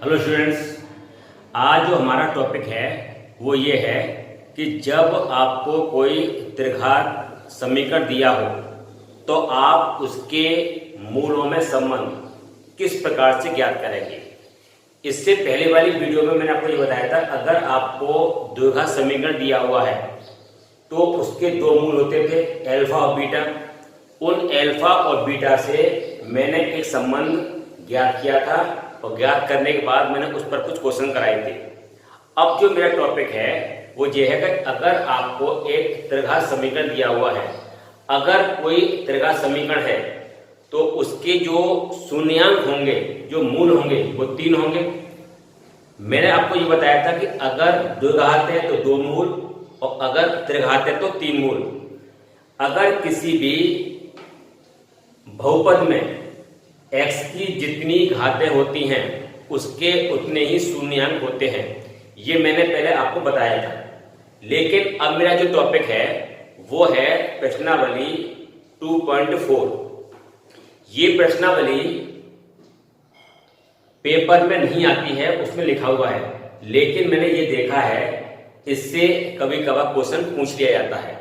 Hello students, आज जो हमारा टॉपिक है वो ये है कि जब आपको कोई त्रिघात समीकरण दिया हो तो आप उसके मूलों में संबंध किस प्रकार से ज्ञात करेंगे। इससे पहले वाली वीडियो में मैंने आपको ये बताया था, अगर आपको द्विघात समीकरण दिया हुआ है तो उसके दो मूल होते थे, अल्फा और बीटा। उन अल्फा और बीटा से मैंने एक संबंध ज्ञात किया था और ज्ञात करने के बाद मैंने उस पर कुछ क्वेश्चन कराए थे। अब जो मेरा टॉपिक है वो ये है कि अगर आपको एक त्रिघात समीकरण दिया हुआ है, अगर कोई त्रिघात समीकरण है तो उसके जो शून्यांक होंगे, जो मूल होंगे वो 3 होंगे। मैंने आपको ये बताया था कि अगर द्विघात है तो 2 मूल और अगर त्रिघात है तो 3 मूल। अगर किसी भी बहुपद में x की जितनी घातें होती हैं उसके उतने ही शून्यांक होते हैं, ये मैंने पहले आपको बताया था। लेकिन अब मेरा जो टॉपिक है वो है प्रश्नावली 2.4। ये प्रश्नावली पेपर में नहीं आती है, उसमें लिखा हुआ है, लेकिन मैंने ये देखा है इससे कभी कभार क्वेश्चन पूछ लिया जाता है,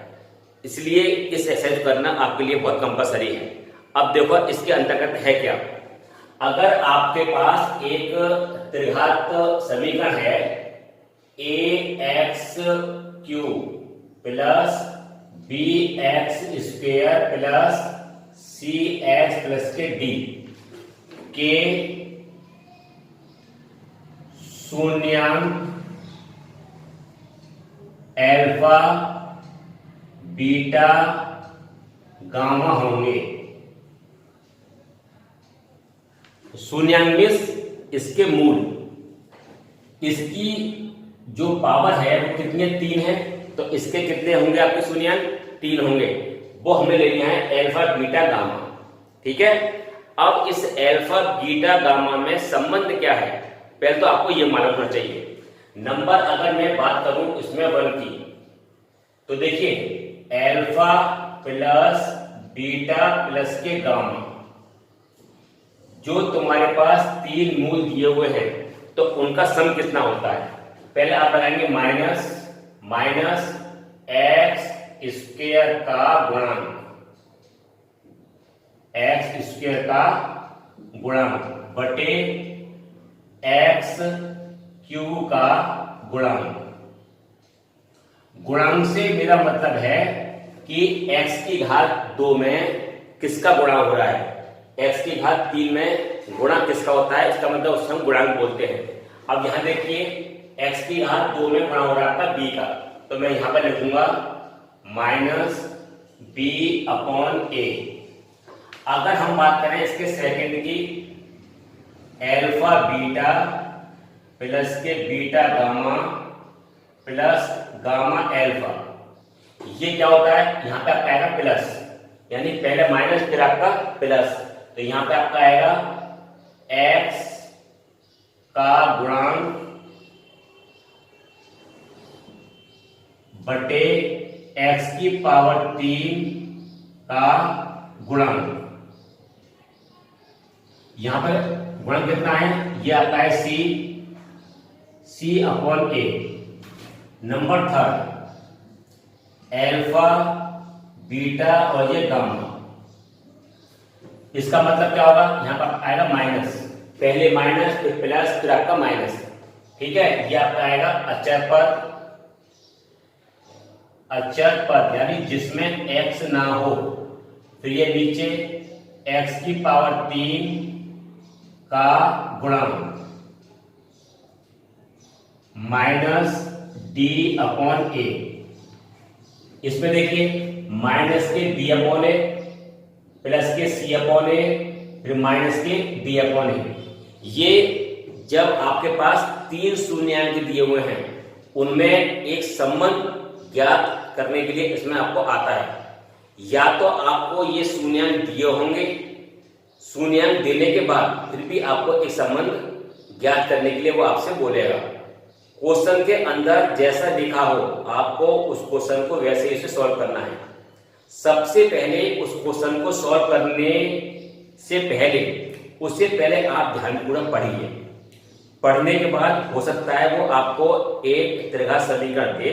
इसलिए इस एक्सरसाइज करना आपके लिए बहुत कंपलसरी है। अब देखो इसके अंतर्गत है क्या। अगर आपके पास एक त्रिघात समीकरण है ax cube plus bx square plus cx plus के d के शून्यांक अल्फा बीटा गामा होंगे। शून्यांक मीन्स इसके मूल, इसकी जो पावर है वो कितनी है, 3 है, तो इसके कितने होंगे आपके शून्यांक, 3 होंगे। वो हमें लेना है अल्फा बीटा गामा। ठीक है, अब इस अल्फा बीटा गामा में संबंध क्या है, पहले तो आपको ये मालूम होना चाहिए। नंबर अगर मैं बात करूं इसमें 1 की, तो देखिए अल्फा प्लस बीटा प्लस के गामा, जो तुम्हारे पास 3 मूल दिए हुए हैं तो उनका सम कितना होता है। पहले आप लगाएंगे माइनस एक्स स्क्वायर का गुणांक, एक्स स्क्वायर का गुणांक बटे एक्स क्यू का गुणांक। गुणांक से मेरा मतलब है कि x की घात 2 में किसका गुणा हो रहा है, x की घात 3 में गुणा किसका होता है, इसका मतलब उसको हम गुणांक बोलते हैं। अब यहां देखिए x की घात 2 में गुणा हो रहा था b का, तो मैं यहां पर लिखूंगा माइनस b अपॉन a। अगर हम बात करें इसके सेकंड की, अल्फा बीटा प्लस के beta gamma plus gamma alpha, ये क्या होता है, यहां पे आपका आएगा प्लस, यानी पहले माइनस फिर आपका प्लस, तो यहां पे आपका आएगा x का गुणांक बटे x की पावर 3 का गुणांक। यहां पर गुणांक कितना है, ये आपका है c upon a। Number 3 alpha beta और ये गामा, इसका मतलब क्या होगा, यहां पर आएगा माइनस, पहले माइनस फिर प्लस फिर आपका माइनस। ठीक है, ये आपका आएगा अचर पद यानी जिसमें x ना हो, फिर ये नीचे x की पावर 3 का गुणांक माइनस d अपॉन a। इसमें देखिए माइनस के b अपॉन a प्लस के c अपॉन a फिर माइनस के d अपॉन a। ये जब आपके पास 3 शून्यांक दिए हुए हैं उनमें एक संबंध ज्ञात करने के लिए इसमें आपको आता है, या तो आपको ये शून्यांक दिए होंगे, शून्यांक देने के बाद फिर भी आपको एक संबंध ज्ञात करने के लिए वो आपसे बोलेगा। क्वेश्चन के अंदर जैसा लिखा हो आपको उस क्वेश्चन को वैसे ही सॉल्व करना है। सबसे पहले उस क्वेश्चन को सॉल्व करने से पहले, उससे पहले आप ध्यानपूर्वक पढ़िए। पढ़ने के बाद हो सकता है वो आपको एक त्रिघात समीकरण दे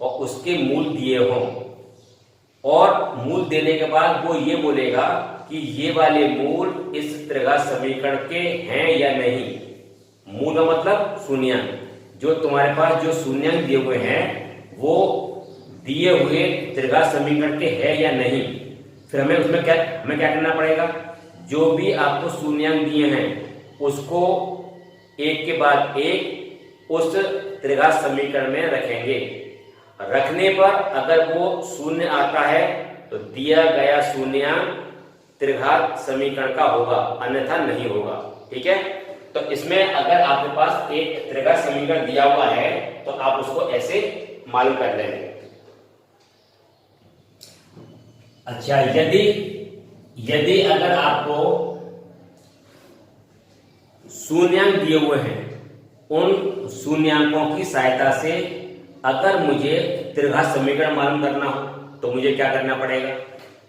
और उसके मूल दिए हों, और मूल देने के बाद वो ये बोलेगा कि ये वाले मूल इस त्रिघात समीकरण के हैं या नहीं। मूल का मतलब शून्यांक, जो तुम्हारे पास जो शून्यांक दिए हुए हैं वो दिए हुए त्रिघात समीकरण के हैं या नहीं। फिर हमें क्या करना पड़ेगा, जो भी आपको शून्यांक दिए हैं उसको एक के बाद एक उस त्रिघात समीकरण में रखेंगे। रखने पर अगर वो शून्य आता है तो दिया गया शून्यांक त्रिघात समीकरण का होगा, अन्यथा नहीं होगा। ठीक है, तो इसमें अगर आपके पास एक त्रिघात समीकरण दिया हुआ है तो आप उसको ऐसे मालूम कर लेंगे। अच्छा, यदि अगर आपको शून्यांक दिए हुए हैं, उन शून्यांकों की सहायता से अगर मुझे त्रिघात समीकरण मालूम करना हो तो मुझे क्या करना पड़ेगा।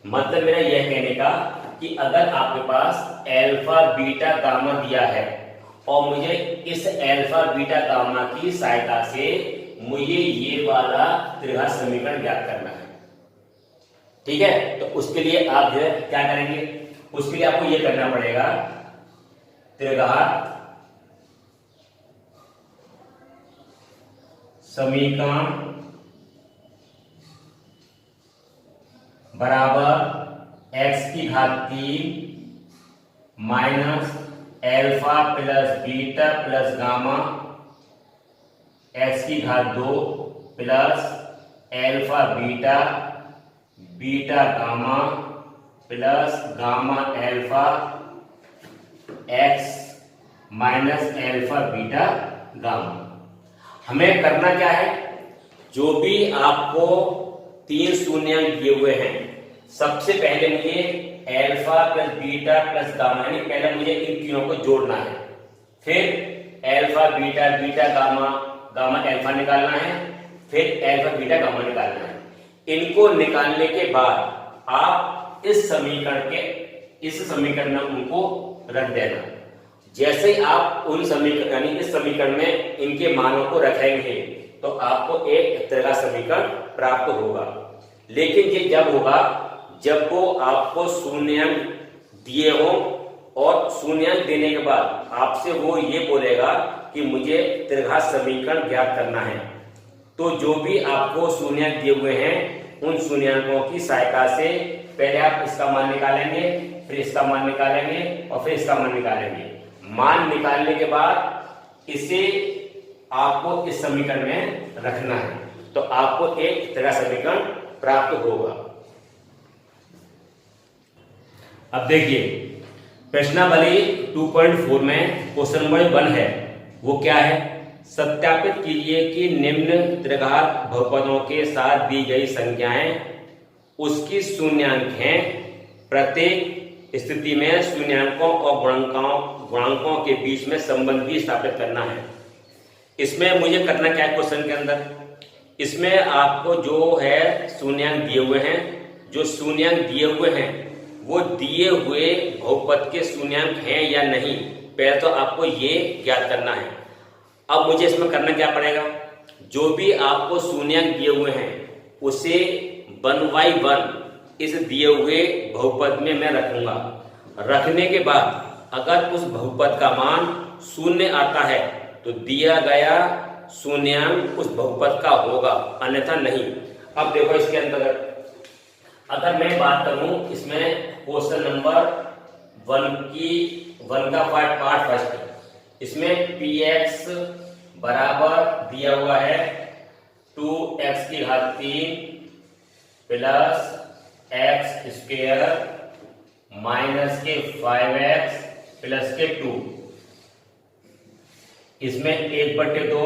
मतलब मेरा यह कहने का कि अगर आपके पास अल्फा बीटा गामा दिया है और मुझे इस अल्फा बीटा गामा की सहायता से मुझे ये वाला त्रिघात समीकरण ज्ञात करना है। ठीक है, तो उसके लिए आप जो है क्या करेंगे, उसके लिए आपको ये करना पड़ेगा, त्रिघात समीकरण बराबर x की घात 3 minus alpha plus beta plus gamma x की घात 2 plus alpha beta beta gamma plus gamma alpha x minus alpha beta gamma. हमें करना क्या है, जो भी आपको 3 शून्यांक दिए हुए हैं, सबसे पहले मुझे alpha plus beta plus gamma, यानी पहले मुझे इन तीनों को जोड़ना है। फिर alpha beta beta gamma gamma alpha निकालना है, फिर अल्फा बीटा गामा निकालना है। इनको निकालने के बाद आप इस समीकरण में उनको रख देना। जैसे ही आप उन समीकरण यानी इस समीकरण में इनके मानों को रखेंगे तो आपको एक त्रिघात समीकरण प्राप्त होगा। लेकिन ये जब होगा जब वो आपको शून्यांक दिए हो और शून्यांक देने के बाद आपसे वो ये बोलेगा कि मुझे त्रिघात समीकरण ज्ञात करना है। तो जो भी आपको शून्यांक दिए हुए हैं उन शून्यांकों की सहायता से पहले आप इसका मान निकालेंगे, फिर इसका मान निकालेंगे और फिर इसका मान निकालेंगे। मान निकालने के बाद इसे आपको इस समीकरण में रखना है तो आपको एक त्रिघात समीकरण प्राप्त होगा। अब देखिए प्रश्नावली 2.4 में क्वेश्चन नंबर 1 है, वो क्या है, सत्यापित कीजिए कि निम्न त्रिघात बहुपदों के साथ दी गई संख्याएं उसकी शून्यांक हैं। प्रत्येक स्थिति में शून्यांकों और गुणांकों के बीच में संबंध भी स्थापित करना है। इसमें मुझे करना क्या है क्वेश्चन के अंदर, इसमें आपको जो है शून्यांक दिए हुए हैं, जो शून्यांक दिए हुए हैं वो दिए हुए बहुपद के शून्यांक हैं या नहीं, पहले तो आपको ये ज्ञात करना है। अब मुझे इसमें करना क्या पड़ेगा, जो भी आपको शून्यांक दिए हुए हैं उसे 1 by 1 इस दिए हुए बहुपद में मैं रखूंगा। रखने के बाद अगर उस बहुपद का मान 0 आता है तो दिया गया शून्यांक उस बहुपद का होगा, अन्यथा नहीं। अब देखो इसके अंदर अगर मैं बात करूं, इसमें क्वेश्चन नंबर 1 का पार्ट फर्स्ट, इसमें px बराबर दिया हुआ है 2x की घात 3 प्लस x स्क्वायर माइनस के 5x प्लस के 2, इसमें 1/2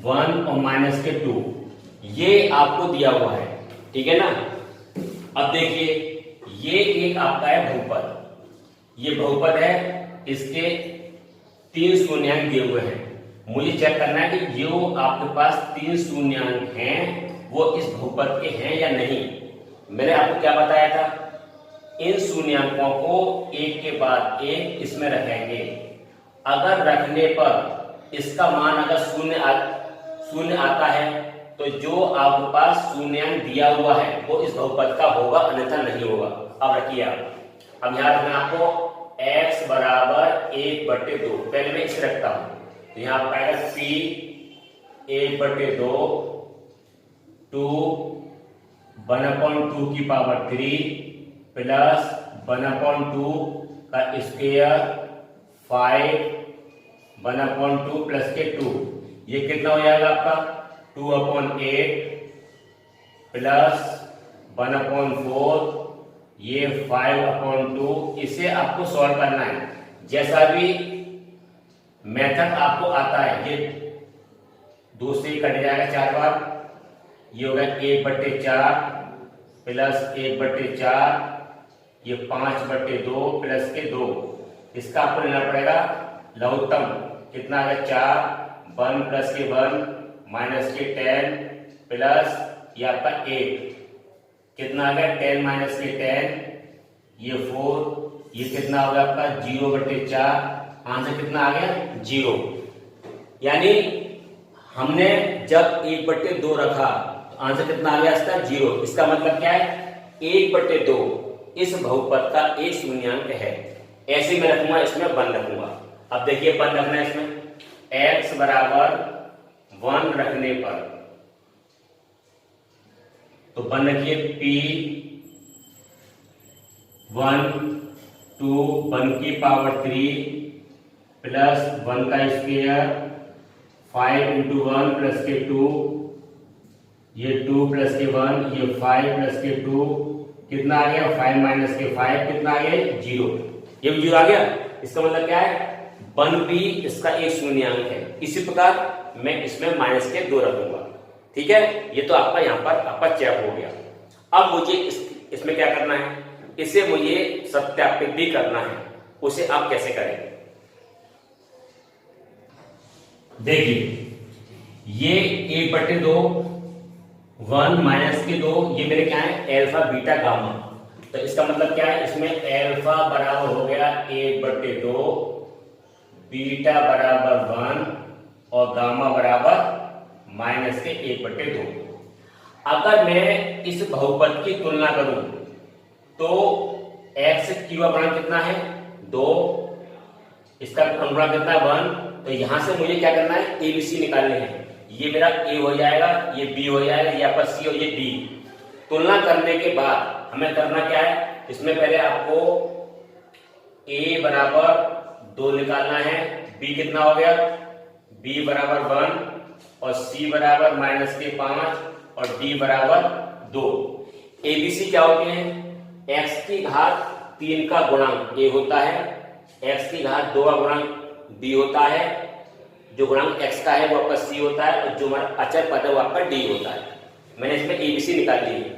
1 और माइनस के 2, ये आपको दिया हुआ है। ठीक है ना। अब देखिए ये एक आपका है बहुपद, ये बहुपद है, इसके 3 शून्यांक दिए हुए हैं। मुझे चेक करना है कि जो आपके पास 3 शून्यांक हैं वो इस बहुपद के हैं या नहीं। मैंने आपको क्या बताया था, इन शून्यांकों को एक के बाद एक इसमें रखेंगे अगर रखने पर इसका मान अगर शून्य आता है तो जो आपके पास शून्यांक दिया हुआ है वो इस बहुपद का होगा, अन्यथा नहीं होगा। अब रखिए आप, अब यहाँ रखना आपको x बराबर 1/2। पहले मैं इसे रखता हूं, तो यहाँ पर आएगा p 1/2 2 1/2 की पावर 3 प्लस 1/2 का स्क्वायर 5 1/2 प्लस के 2, ये कितना हो जाएगा आपका 2/8 प्लस 1/4, ये 5/2। इसे आपको सॉल्व करना है, जैसा भी मेथड आपको आता है। ये 2 से कट जाएगा 4 बार, ये होगा 1/4 प्लस 1/4, ये 5/2 प्लस के 2। इसका आपको लेना पड़ेगा लघुत्तम, कितना आएगा 4 1 प्लस के 1 माइनस के 10 प्लस ये आपका 8, कितना आ गया 10 माइनस के 10, ये 4, ये कितना होगा आपका 0/4। आंसर कितना आ गया 0। यानी हमने जब 1/2 रखा तो आंसर कितना आ गया इसका 0। इसका मतलब क्या है 1/2 इस बहुपद का एक शून्यांक है। ऐसे में रखूंगा, इसमें 1 रखूंगा। अब देखिए 1 रखना है इसमें, x बराबर 1 रखने पर, तो 1 रखिए p 1 2 1 की पावर 3 प्लस 1 का स्क्वायर 5 × 1 प्लस के 2, ये 2 प्लस के 1, ये 5 प्लस के 2, कितना आ गया 5 माइनस के 5, कितना आ गया 0। ये भी 0 आ गया। इसका मतलब क्या है 1 भी इसका एक शून्यांक है। इसी प्रकार मैं इसमें माइनस के 2 रखूंगा। ठीक है, ये तो आपका यहाँ पर आपका चेक हो गया। अब मुझे इसमें क्या करना है, इसे मुझे सत्यापित भी करना है। उसे आप कैसे करें, देखिए ये 1/2 1 माइनस के 2, ये मेरे क्या है अल्फा बीटा गामा। तो इसका मतलब क्या है, इसमें अल्फा बराबर हो गया 1/2, बीटा बराबर 1 और गामा बराबर माइनस के 1/2। अगर मैं इस बहुपद की तुलना करूं तो x क्यूब गुणा कितना है 2, इसका अनुपात कितना है 1। तो यहां से मुझे क्या करना है एबीसी निकालने हैं। ये मेरा a हो जाएगा, ये b हो जाएगा, ये आपका c और ये d। तुलना करने के बाद हमें करना क्या है, इसमें पहले आपको a बराबर 2 निकालना है, b कितना हो गया b बराबर 1 और c बराबर माइनस के 5 और d बराबर 2। एबीसी क्या होते हैं, x की घात 3 का गुणांक a होता है, x की घात 2 का गुणांक b होता है, जो गुणांक x का है वो आपका c होता है, और जो हमारा अचर पद है वो आपका d होता है। मैंने इसमें एबीसी निकाल ली है।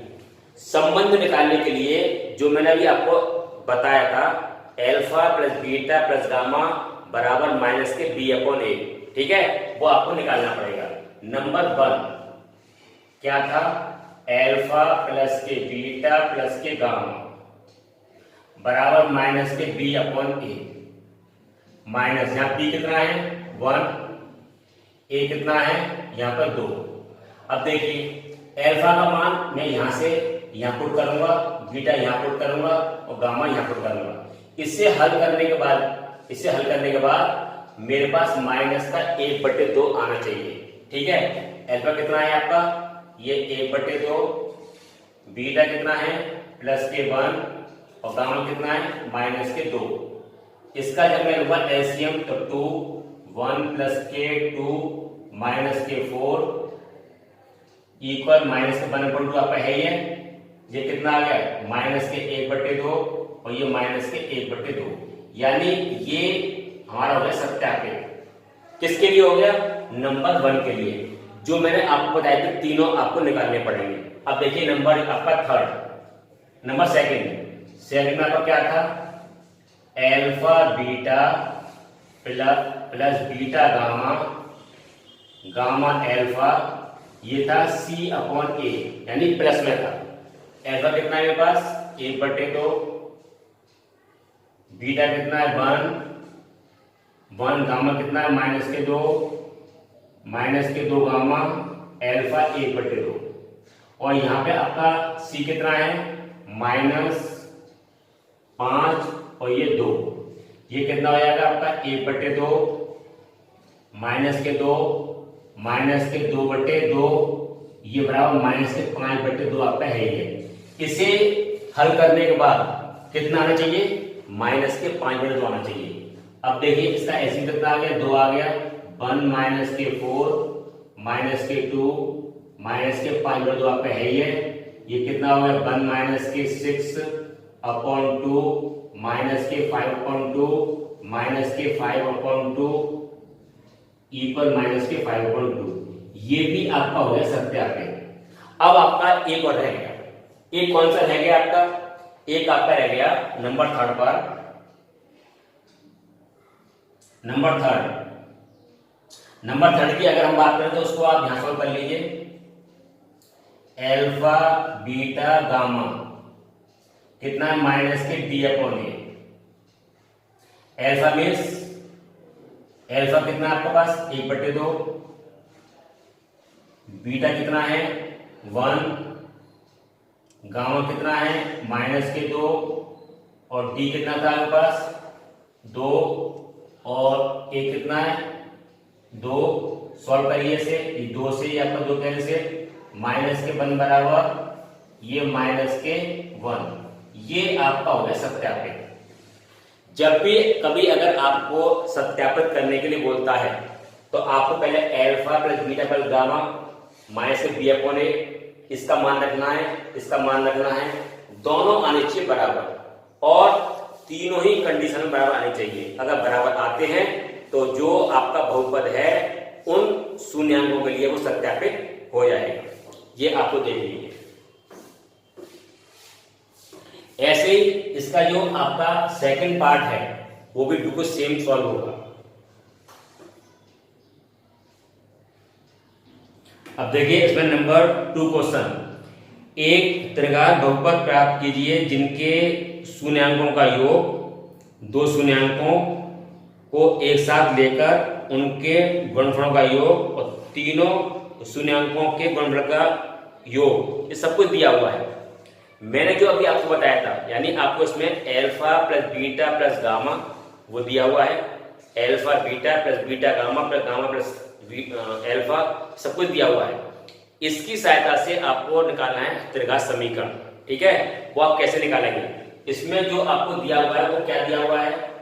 संबंध निकालने के लिए जो मैंने अभी आपको बताया था alpha plus beta plus gamma बराबर माइनस के b/a, ठीक है, वो आपको निकालना पड़ेगा। नंबर 1 क्या था, अल्फा प्लस के बीटा प्लस के गामा बराबर माइनस के b/a। माइनस यहाँ p कितना है 1, a कितना है यहाँ पर 2। अब देखिए अल्फा का मान मैं यहाँ से यहाँ पुट करूंगा, बीटा यहाँ पुट करूंगा और गामा यहाँ पुट करूंगा। इसे हल करने के बाद मेरे पास माइनस का 1/2 आना चाहिए। ठीक है, अल्फा कितना है आपका ये 1/2, बीटा कितना है प्लस के 1 और गामा कितना है माइनस के 2। इसका जब मैं लूंगा एलसीएम तो 2 1 प्लस के 2 माइनस के 4 इक्वल माइनस के 1/2 आपका है ये कितना आ गया माइनस के 1/2 और ये माइनस के 1/2। यानी ये हमारा हो गया सत्यापित। किसके लिए हो गया, नंबर 1 के लिए, जो मैंने आपको बताया कि तीनों आपको निकालने पड़ेंगे। अब देखिए नंबर आपका थर्ड, नंबर सेकंड में आपका क्या था, alpha beta plus beta gamma gamma alpha, ये था c/a यानी प्लस में था। अल्फा कितना है मेरे पास 1/2, बीटा कितना है 1 1 गामा कितना है माइनस के 2 गामा एल्फा 1/2 और यहाँ पे आपका सी कितना है -5 और ये 2, ये कितना हो जाएगा आपका 1/2 माइनस के 2 2/2 ये बराबर -5/2 आपका है ये। इसे हल करने के बाद कितना आना चाहिए -5/2 आना चाहिए। अब देखिए इसका ऐसे कितना आ गया 2 आ गया 1 -4 -2 -5/2 आपका है ये कितना हो गया 1 -6/2 -5/2 -5/2 इक्वल -5/2 ये भी आपका हो गया सत्यापित। अब आपका एक और रह गया, एक कौन सा रह गया आपका, एक आपका रह गया नंबर थर्ड पर, नंबर थर्ड की अगर हम बात करें तो उसको आप यहां सॉल्व कर लीजिए। एल्फा बीटा गामा कितना है -d/a। एल्फा मीन्स एल्फा कितना आपके पास 1/2, बीटा कितना है 1, गामा कितना है -2 और d कितना था आपके पास 2 और a कितना है 2। सॉल्व करिए इसे 2 से या आपका 2 कहने से -1 बराबर ये -1, ये आपका हो गया सत्यापित। जब भी कभी अगर आपको सत्यापित करने के लिए बोलता है तो आपको पहले alpha plus beta plus gamma -b/a इसका मान रखना है, दोनों आने चाहिए बराबर और तीनों ही कंडीशन बराबर आनी चाहिए। अगर बराबर आते हैं तो जो आपका बहुपद है उन शून्यांकों के लिए वो सत्यापित हो जाएगा। ये आपको देख लीजिए। ऐसे ही इसका जो आपका सेकंड पार्ट है वो भी बिल्कुल सेम सॉल्व होगा। अब देखिए इसमें नंबर 2 क्वेश्चन, एक त्रिघात बहुपद प्राप्त कीजिए जिनके शून्यांकों का योग 2 शून्यांकों को एक साथ लेकर उनके गुणनफलों का योग और तीनों शून्यांकों के गुणनफल का योग, ये सब कुछ दिया हुआ है। मैंने जो अभी आपको बताया था, यानी आपको इसमें alpha plus beta plus gamma वो दिया हुआ है, alpha beta plus beta gamma plus alpha सब कुछ दिया हुआ है। इसकी सहायता से आपको निकालना है त्रिघात समीकरण। ठीक है, वो आप कैसे निकालेंगे, इसमें जो आपको दिया हुआ है वो क्या दिया हुआ है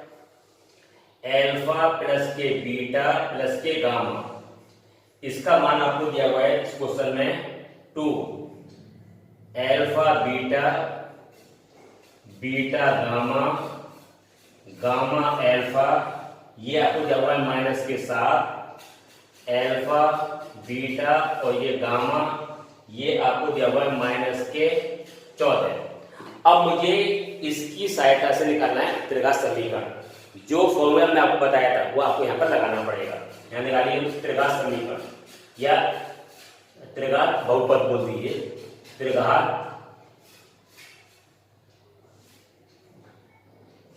एल्फा प्लस के बीटा प्लस के गामा, इसका मान आपको दिया हुआ है इस क्वेश्चन में 2 alpha beta beta gamma gamma alpha, ये आपको दिया हुआ है -7 एल्फा बीटा और ये गामा, ये आपको दिया हुआ है -14। अब मुझे इसकी सहायता से निकालना है त्रिघात समीकरण। जो फॉर्मूला मैंने आपको बताया था वो आपको यहाँ पर लगाना पड़ेगा। यहाँ निकालिए त्रिघात समीकरण या त्रिघात बहुपद बोल दीजिए, त्रिघात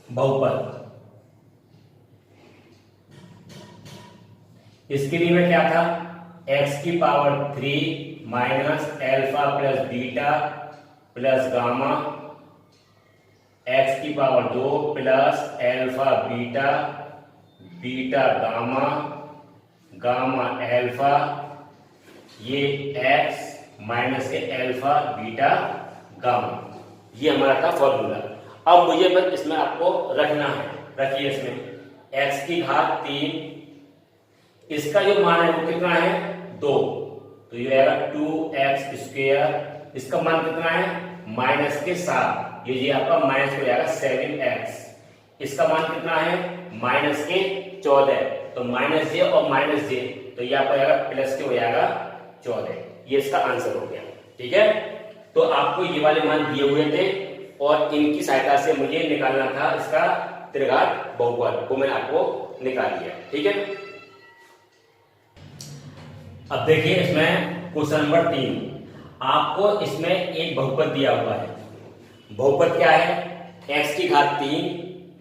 बहुपद। इसके लिए में क्या था x³ minus alpha plus beta plus gamma x² plus alpha beta beta gamma gamma alpha, ये x माइनस के एल्फा बीटा गामा, ये हमारा था फॉर्मूला। अब मुझे बस इसमें आपको रखना है, रखिए इसमें x³, इसका जो मान है वो कितना है 2, तो ये आएगा 2x², इसका मान कितना है -7, ये आपका माइनस हो जाएगा 7x, इसका मान कितना है -14, तो -j और -j, तो ये आपका जाएगा प्लस के हो जाएगा 14, ये इसका आंसर हो गया। ठीक है, तो आपको ये वाले मान दिए हुए थे और इनकी सहायता से मुझे निकालना था इसका त्रिघात बहुपद, वो मैंने आपको निकाल दिया। ठीक है, अब देखिए इसमें क्वेश्चन नंबर 3, आपको इसमें एक बहुपद दिया हुआ है। बहुपद क्या है x³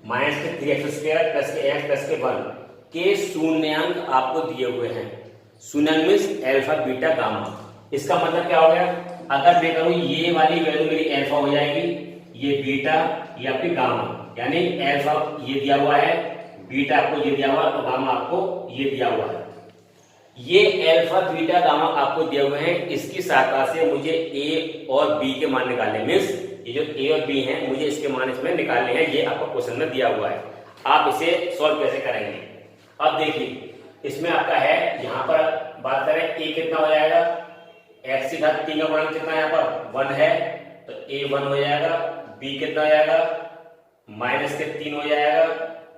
-3x² + x + 1 के शून्यांक आपको दिए हुए हैं। शून्यांक मीन्स अल्फा बीटा गामा। इसका मतलब क्या हो गया, अगर मैं करूं ये वाली वैल्यू मेरी अल्फा हो जाएगी, ये बीटा, ये आपकी गामा, यानी अल्फा ये दिया हुआ है, बीटा आपको ये दिया हुआ है और गामा आपको ये दिया हुआ है। ये अल्फा बीटा गामा आपको दिए हुए हैं, इसकी सहायता से मुझे ए और बी के मान निकालने, मीन्स ये जो ए और बी हैं मुझे इसके मान इसमें निकालने हैं। ये आपको क्वेश्चन में दिया हुआ है। आप इसे सॉल्व कैसे करेंगे, अब देखिए इसमें आपका है, यहाँ पर बात करें ए कितना हो जाएगा, एक्स की घात 3 का गुणन कितना है, यहाँ पर 1 है तो ए 1 हो जाएगा, बी कितना हो जाएगा माइनस के 3 हो जाएगा,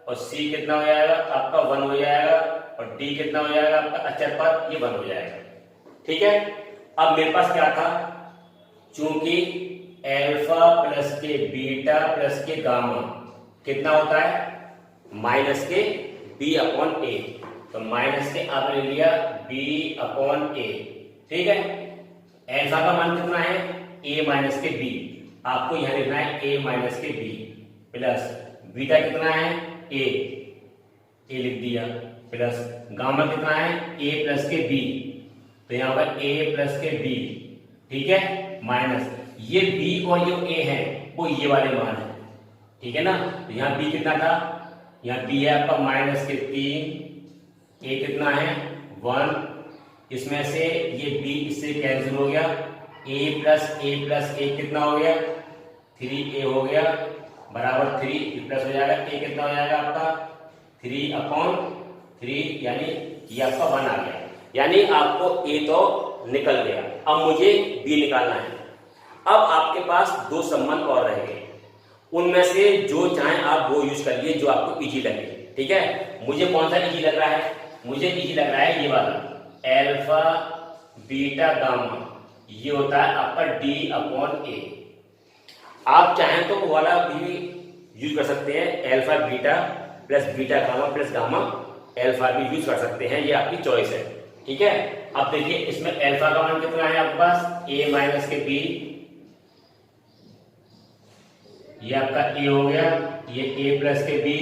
और सी कितना हो जाएगा आपका 1 हो जाएगा, और डी कितना हो जाएगा आपका अचर पद ये 1 हो जाएगा। ठीक है, अब मेरे पास क्या था, चूंकि अल्फा प्लस के बीटा प्लस के गामा कितना होता है माइनस के बी अपॉन ए, तो माइनस के आपने लिया बी अपॉन ए। ठीक है, अल्फा का मान कितना है ए माइनस के बी, आपको यहां लिखना है ए माइनस के बी, प्लस बीटा कितना है ए लिख दिया, प्लस गामा कितना है ए प्लस के बी, तो यहां पर ए प्लस के बी। ठीक है, माइनस ये बी और ये ए है वो ये वाले मान है। ठीक है ना, तो यहाँ बी कितना था, यहाँ बी है आपका माइनस के 3, ए कितना है 1, इसमें से ये बी इससे कैंसिल हो गया, ए प्लस ए कितना हो गया 3a हो गया बराबर 3 प्लस हो जाएगा, ए कितना हो जाएगा आपका 3 अपॉन 3, यानी ये आपका 1 आ गया, यानी आपको ए तो निकल गया। अब मुझे बी निकालना है। अब आपके पास दो संबंध और रह गए, उनमें से जो चाहें आप वो यूज करिए जो आपको इजी लगे। ठीक है, मुझे कौन सा इजी लग रहा है, मुझे इजी लग रहा है ये वाला अल्फा बीटा गामा, ये होता है आपका डी अपॉन ए। आप चाहें तो वो वाला भी यूज कर सकते हैं, alpha beta plus beta gamma plus gamma alpha भी यूज कर सकते हैं, ये आपकी चॉइस है। ठीक है, अब देखिए इसमें अल्फा का मान कितना है आपके पास ए माइनस के बी, ये आपका ए हो गया, ये ए प्लस के बी,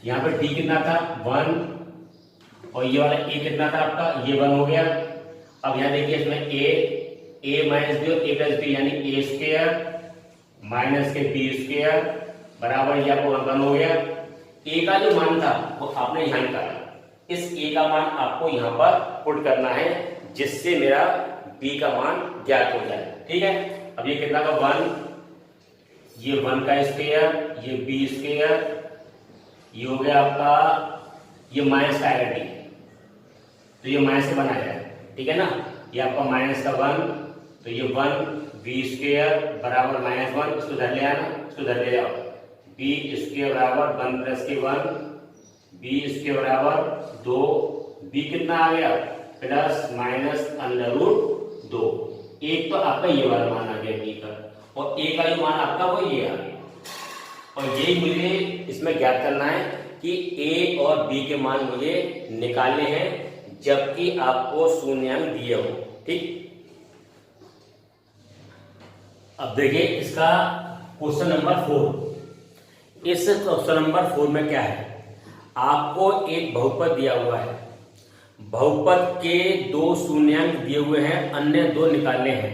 यहाँ पे डी कितना था 1, और ये वाला ए कितना था आपका ये 1 हो गया। अब यहाँ देखिए इसमें ए माइनस बी और ए प्लस बी, यानी ए स्क्वायर माइनस के बी स्क्वायर बराबर ये आपको 1 हो गया। ए का जो मान था वो आपने यहाँ निकाला, इस ए का मान आपको यहाँ पर पुट करना है जिससे मेरा बी का मान ज्ञात हो जाए। ठीक है, अब ये कितना का 1, ये 1 का स्क्वायर, ये बी स्क्वायर, ये हो गया आपका, ये माइनस का आएगा डी, तो ये माइनस से बना जाएगा। ठीक है ना, ये आपका माइनस का 1, तो ये 1 बी स्क्वायर बराबर -1, इसको धर ले आना, इसको धर ले जाओ, बी स्क्वायर बराबर 1 प्लस के 1, बी स्क्वायर बराबर 2, बी कितना आ गया प्लस माइनस अंडर रूट 2। एक तो आपका ये वाला मान आ गया बी का, और ए का जो मान आपका वो ये आ गया, और यही मुझे इसमें ज्ञात करना है कि ए और बी के मान मुझे निकालने हैं जबकि आपको शून्यांक दिए हो। ठीक, अब देखिए इसका क्वेश्चन नंबर 4। इस क्वेश्चन नंबर 4 में क्या है, आपको एक बहुपद दिया हुआ है, बहुपद के 2 शून्यांक दिए हुए हैं, अन्य 2 निकालने हैं।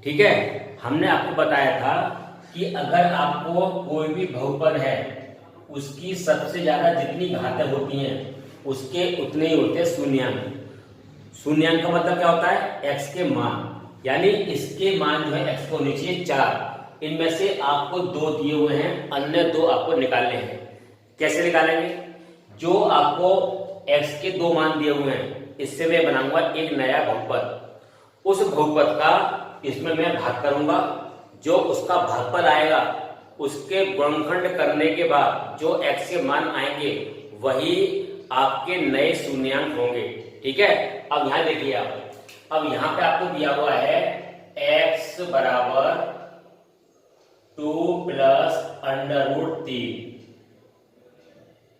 ठीक है, हमने आपको बताया था कि अगर आपको कोई भी बहुपद है उसकी सबसे ज्यादा जितनी घातें होती हैं उसके उतने ही होते हैं शून्यांक। शून्यांक का मतलब क्या होता है x के मान, यानी इसके मान जो है x को होनी चाहिए 4, इनमें से आपको 2 दिए हुए हैं, अन्य 2 आपको निकालने हैं। कैसे निकालेंगे, जो आपको x के 2 मान दिए हुए हैं इससे मैं बनाऊंगा एक नया बहुपद, उस बहुपद का इसमें मैं भाग करूंगा, जो उसका भागफल आएगा उसके गुणनखंड करने के बाद जो x के मान आएंगे वही आपके नए शून्यांक होंगे। ठीक है, अब यहां देखिए आप, अब यहां पे आपको दिया हुआ है x बराबर 2 प्लस अंडर रूट 3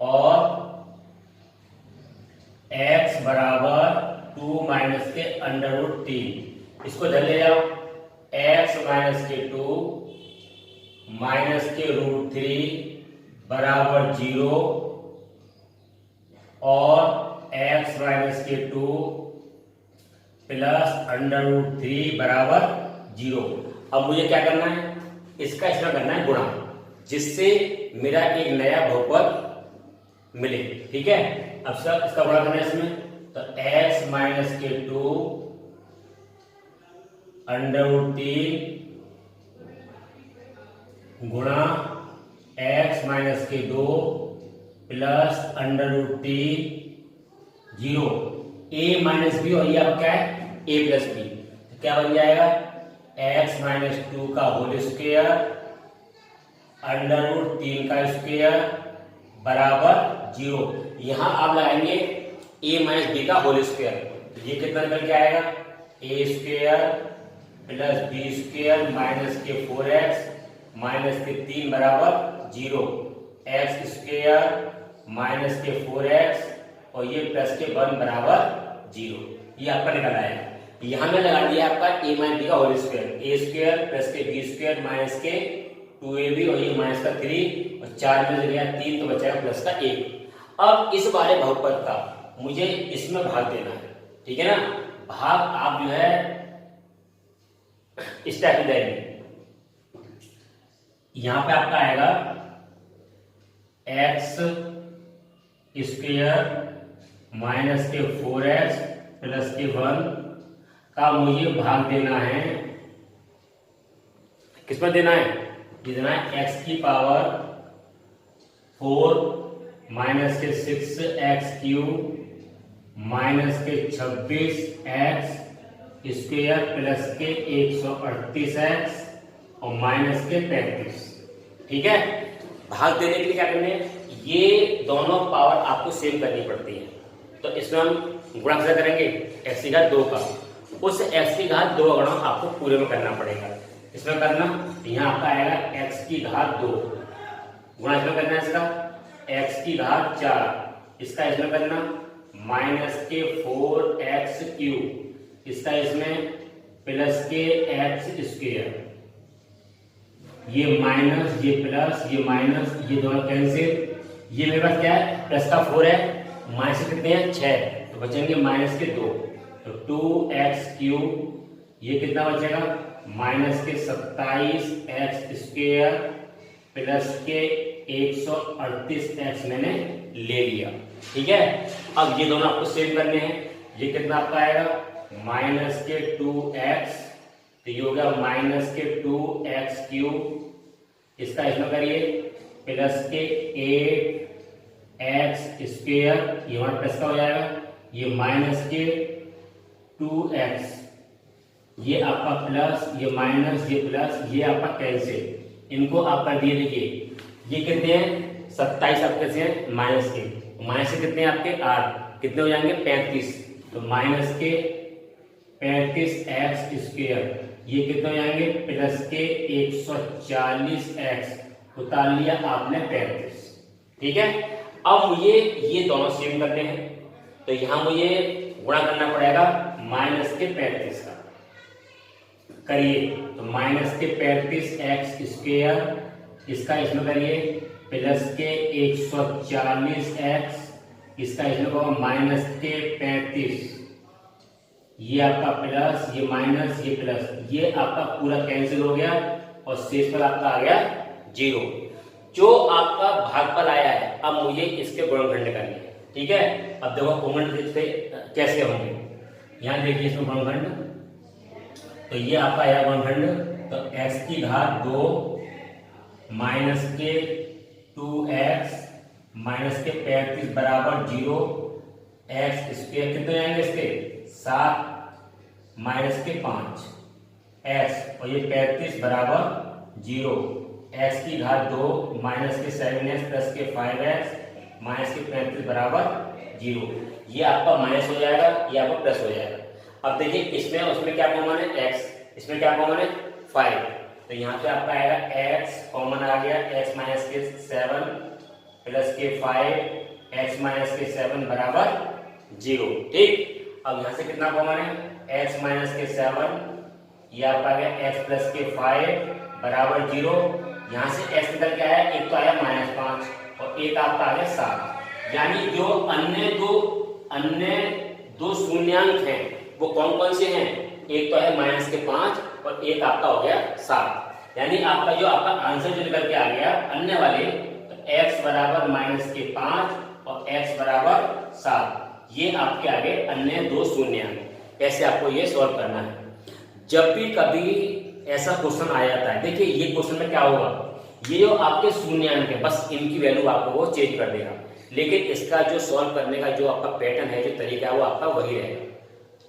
और x बराबर 2 माइनस के अंडर रूट 3, इसको इधर ले जाओ, x माइनस के 2 माइनस के रूट 3 बराबर 0, और x माइनस के 2 प्लस अंडर रूट 3 बराबर 0। अब मुझे क्या करना है, इसका इसमें करना है गुणा, जिससे मेरा एक नया बहुपद मिले। ठीक है, अब सब इसका गुणा करना है इसमें, तो x माइनस के 2 अंडर रूट 3 गुणा x माइनस के 2 plus under root 3 0, a minus B और ये अब क्या है a प्लस बी, तो क्या बन जाएगा x माइनस 2 का होल स्क्वायर अंडर रूट 3 का स्क्वायर बराबर 0। यहां आप लगाएंगे a माइनस बी का होल स्क्वायर, तो ये कितना निकल के आएगा a square plus B square minus के 4x माइनस के 3 बराबर 0, x स्क्वायर माइनस के 4x और ये प्लस के 1 बराबर 0। ये आपका निकल आएगा। यहां में लगा दिया आपका a माइनस बी का whole square, a square plus के बी स्क्वायर माइनस के 2ab और ये माइनस का 3 और 4 में से गया 3 तो बचेगा प्लस का 1। अब इस वाले बहुपद का मुझे इसमें भाग देना है, ठीक है ना। भाग आप जो है इस टाइप से देंगे, यहां पे आपका आएगा x स्क्वायर माइनस के 4x प्लस के 1 का मुझे भाग देना है, किसमें देना है, ये देना है x की पावर 4 माइनस के 6x क्यूब माइनस के 26x स्क्वायर प्लस के 138x और माइनस के 35। ठीक है, भाग देने के लिए क्या करने हैं, ये दोनों पावर आपको सेम करनी पड़ती है। तो इसमें हम गुणा कैसे करेंगे, x की घात 2 का, उस x की घात 2 गुणा आपको पूरे में करना पड़ेगा। इसमें करना, यहाँ आपका आएगा x की घात 2 गुणा इसमें करना है इसका x की घात 4, इसका इसमें करना माइनस के 4x क्यूब, इसका इसमें प्लस के x स्क्वायर, ये माइनस ये प्लस ये माइनस ये दोनों कैंसिल, ये मेरे पास क्या है प्लस का 4 है, माइनस से कितने हैं 6, तो बचेंगे माइनस के 2, तो 2x क्यूब, ये कितना बचेगा माइनस के 27x स्क्वायर प्लस के 138x मैंने ले लिया। ठीक है, अब ये दोनों आपको सेव करने हैं, ये कितना आपका आएगा माइनस के 2x, तो ये हो गया माइनस के 2x क्यूब, इसका इसमें करिए प्लस के 8x स्क्वायर, ये हमारा प्लस का हो जाएगा, ये माइनस के 2x, ये आपका प्लस ये माइनस ये प्लस ये आपका कैंसिल, इनको आप कर दिए। देखिए ये कितने हैं 27, आप कैसे हैं माइनस के, माइनस से कितने हैं आपके 8, कितने हो जाएंगे 35, तो माइनस के 35x स्क्वायर, ये कितने हो जाएंगे प्लस के 140x, उतार लिया आपने 35। ठीक है, अब मुझे ये दोनों सेम करने हैं, तो यहां मुझे गुणा करना पड़ेगा माइनस के 35 का, करिए तो माइनस के 35x स्क्वायर, इसका इसमें करिए प्लस के 140x, इसका इसमें होगा माइनस के 35, ये आपका प्लस ये माइनस ये प्लस, ये आपका पूरा कैंसिल हो गया और शेष पर आपका आ गया 0। जो आपका भागफल आया है, अब मुझे इसके गुणनखंड करने हैं। ठीक है, अब देखो गुणनखंड कैसे होंगे, यहाँ देखिए इसमें गुणनखंड, तो ये आपका आया गुणनखंड, तो x की घात 2 माइनस के 2x माइनस के 35 बराबर 0, x स्क्वायर कितने आएंगे इसके 7 माइनस के 5 x और ये 35 बराबर 0, x की घात 2 माइनस के 7x प्लस के 5x माइनस के 35 बराबर 0, ये आपका माइनस हो जाएगा, ये आपका प्लस हो जाएगा। अब देखिए इसमें उसमें क्या कॉमन है x, इसमें क्या कॉमन है 5, तो यहाँ पे आपका आएगा x कॉमन आ गया, x माइनस के 7 प्लस के 5 x माइनस के 7 बराबर 0। ठीक, अब यहाँ से कितना कॉमन है x माइनस के 7, ये आपका आ गया x प्लस के 5 बराबर 0, यहाँ से x निकल के आया, एक तो आया -5 और एक आपका आ गया 7, यानी जो अन्य दो शून्यांक हैं वो कौन कौन से हैं? एक तो है -5 और एक आपका हो गया 7। यानी आपका आंसर जो निकल के आ गया अन्य वाले, तो x बराबर -5 और x बराबर 7, ये आपके आगे अन्य दो शून्यांक। कैसे आपको ये सॉल्व करना है? जब भी कभी ऐसा क्वेश्चन आ जाता है, देखिए ये क्वेश्चन में क्या होगा, ये जो आपके शून्यांक है बस इनकी वैल्यू आपको वो चेंज कर देगा, लेकिन इसका जो सॉल्व करने का जो आपका पैटर्न है, जो तरीका है, वो आपका वही रहेगा।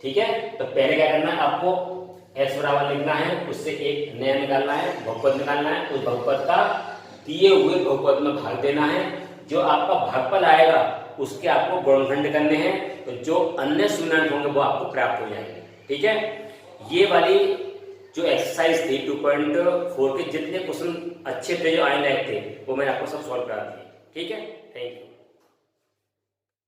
ठीक है, तो पहले क्या करना है, आपको x बराबर लिखना है, उससे एक नया निकालना है, बहुपद निकालना है, उस बहुपद का दिए हुए बहुपद में भाग देना है, जो आपका भागफल आएगा उसके आपको गुणनखंड करने हैं, तो जो अन्य शून्यांक होंगे वो आपको प्राप्त हो जाएंगे। ठीक है, ये वाली जो एक्सरसाइज थी 2.4 के जितने क्वेश्चन अच्छे थे, जो आने लायक थे, वो मैंने आपको सब सॉल्व करा दिए। ठीक है, थैंक यू।